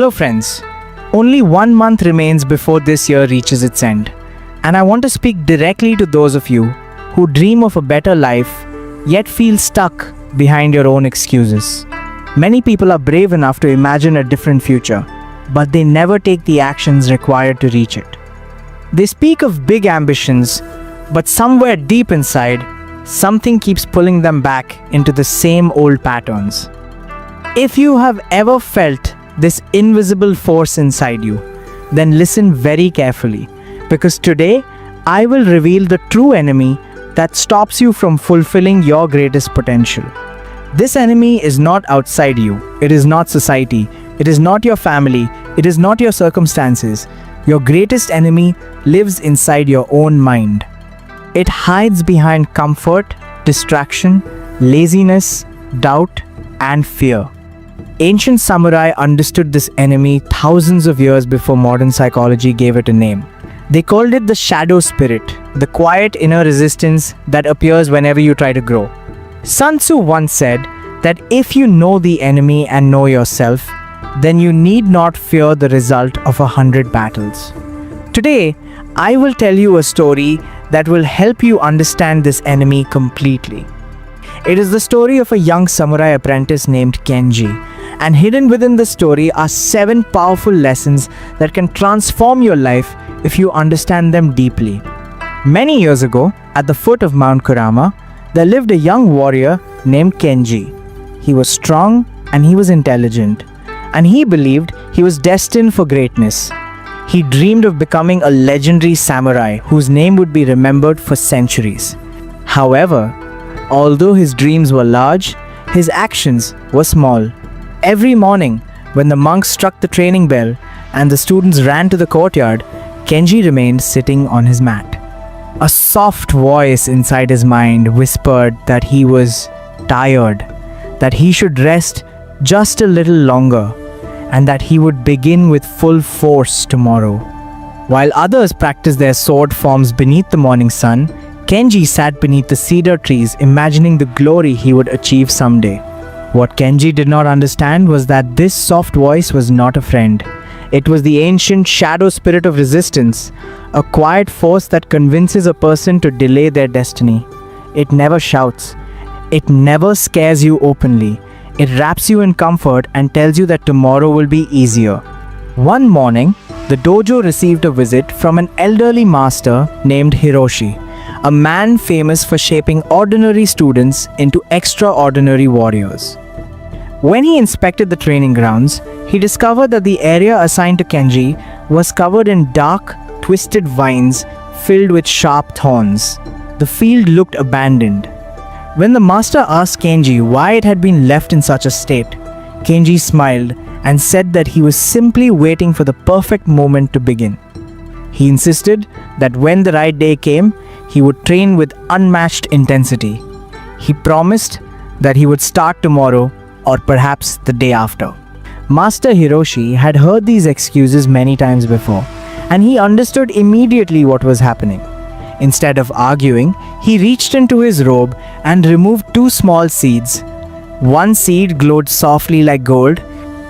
Hello friends, only 1 month remains before this year reaches its end, and I want to speak directly to those of you who dream of a better life yet feel stuck behind your own excuses. Many people are brave enough to imagine a different future, but they never take the actions required to reach it. They speak of big ambitions, but somewhere deep inside, something keeps pulling them back into the same old patterns. If you have ever felt this invisible force inside you, then listen very carefully, because today I will reveal the true enemy that stops you from fulfilling your greatest potential. This enemy is not outside you, it is not society, it is not your family, it is not your circumstances. Your greatest enemy lives inside your own mind. It hides behind comfort, distraction, laziness, doubt, and fear. Ancient samurai understood this enemy thousands of years before modern psychology gave it a name. They called it the shadow spirit, the quiet inner resistance that appears whenever you try to grow. Sun Tzu once said that if you know the enemy and know yourself, then you need not fear the result of 100 battles. Today, I will tell you a story that will help you understand this enemy completely. It is the story of a young samurai apprentice named Kenji, and hidden within the story are 7 powerful lessons that can transform your life if you understand them deeply. Many years ago, at the foot of Mount Kurama, there lived a young warrior named Kenji. He was strong and he was intelligent, and he believed he was destined for greatness. He dreamed of becoming a legendary samurai whose name would be remembered for centuries. However, although his dreams were large, his actions were small. Every morning, when the monks struck the training bell and the students ran to the courtyard, Kenji remained sitting on his mat. A soft voice inside his mind whispered that he was tired, that he should rest just a little longer, and that he would begin with full force tomorrow. While others practiced their sword forms beneath the morning sun, Kenji sat beneath the cedar trees, imagining the glory he would achieve someday. What Kenji did not understand was that this soft voice was not a friend. It was the ancient shadow spirit of resistance, a quiet force that convinces a person to delay their destiny. It never shouts. It never scares you openly. It wraps you in comfort and tells you that tomorrow will be easier. One morning, the dojo received a visit from an elderly master named Hiroshi, a man famous for shaping ordinary students into extraordinary warriors. When he inspected the training grounds, he discovered that the area assigned to Kenji was covered in dark, twisted vines filled with sharp thorns. The field looked abandoned. When the master asked Kenji why it had been left in such a state, Kenji smiled and said that he was simply waiting for the perfect moment to begin. He insisted that when the right day came, he would train with unmatched intensity. He promised that he would start tomorrow or perhaps the day after. Master Hiroshi had heard these excuses many times before, and he understood immediately what was happening. Instead of arguing, he reached into his robe and removed 2 small seeds. One seed glowed softly like gold,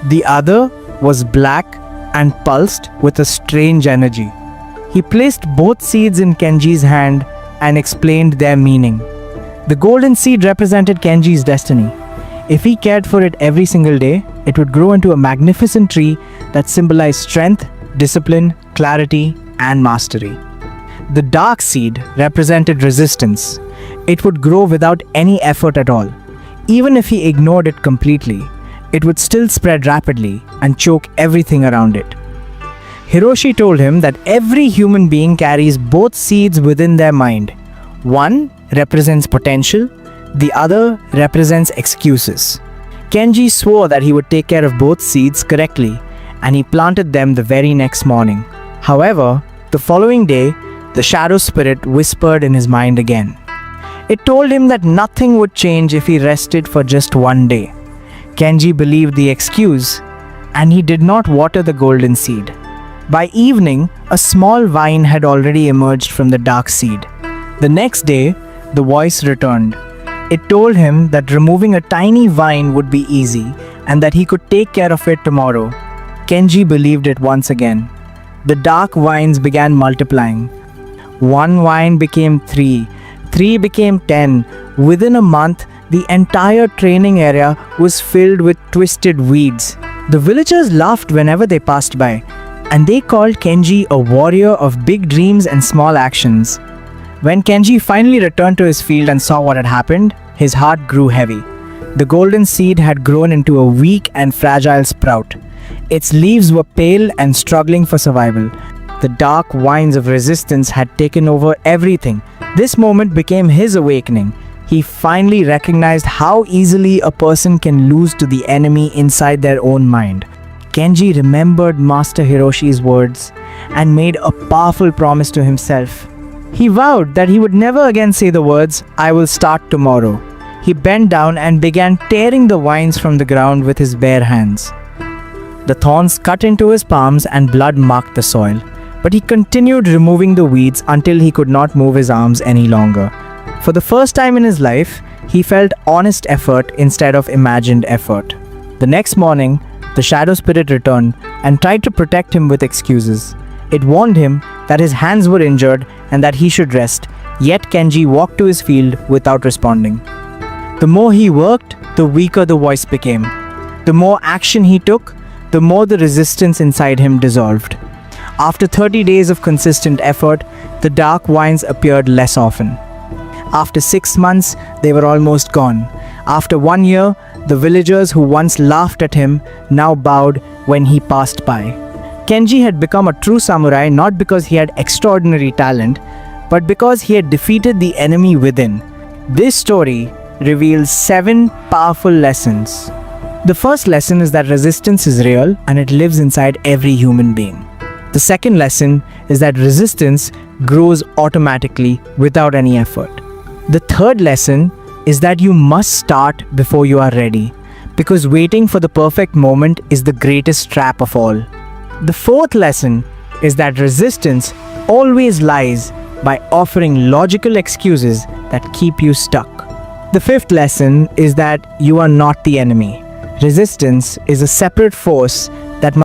the other was black and pulsed with a strange energy. He placed both seeds in Kenji's hand and explained their meaning. The golden seed represented Kenji's destiny. If he cared for it every single day, it would grow into a magnificent tree that symbolized strength, discipline, clarity, and mastery. The dark seed represented resistance. It would grow without any effort at all. Even if he ignored it completely, it would still spread rapidly and choke everything around it. Hiroshi told him that every human being carries both seeds within their mind. One represents potential, the other represents excuses. Kenji swore that he would take care of both seeds correctly, and he planted them the very next morning. However, the following day, the shadow spirit whispered in his mind again. It told him that nothing would change if he rested for just one day. Kenji believed the excuse, and he did not water the golden seed. By evening, a small vine had already emerged from the dark seed. The next day, the voice returned. It told him that removing a tiny vine would be easy and that he could take care of it tomorrow. Kenji believed it once again. The dark vines began multiplying. One vine became 3, 3 became 10. Within a month, the entire training area was filled with twisted weeds. The villagers laughed whenever they passed by, and they called Kenji a warrior of big dreams and small actions. When Kenji finally returned to his field and saw what had happened, his heart grew heavy. The golden seed had grown into a weak and fragile sprout. Its leaves were pale and struggling for survival. The dark vines of resistance had taken over everything. This moment became his awakening. He finally recognized how easily a person can lose to the enemy inside their own mind. Kenji remembered Master Hiroshi's words and made a powerful promise to himself. He vowed that he would never again say the words, "I will start tomorrow." He bent down and began tearing the vines from the ground with his bare hands. The thorns cut into his palms and blood marked the soil, but he continued removing the weeds until he could not move his arms any longer. For the first time in his life, he felt honest effort instead of imagined effort. The next morning, the shadow spirit returned and tried to protect him with excuses. It warned him that his hands were injured and that he should rest, yet Kenji walked to his field without responding. The more he worked, the weaker the voice became. The more action he took, the more the resistance inside him dissolved. After 30 days of consistent effort, the dark vines appeared less often. After 6 months, they were almost gone. After 1 year, the villagers who once laughed at him now bowed when he passed by. Kenji had become a true samurai not because he had extraordinary talent, but because he had defeated the enemy within. This story reveals 7 powerful lessons. The first lesson is that resistance is real and it lives inside every human being. The second lesson is that resistance grows automatically without any effort. The third lesson is that you must start before you are ready, because waiting for the perfect moment is the greatest trap of all. The fourth lesson is that resistance always lies by offering logical excuses that keep you stuck. The fifth lesson is that you are not the enemy. Resistance is a separate force that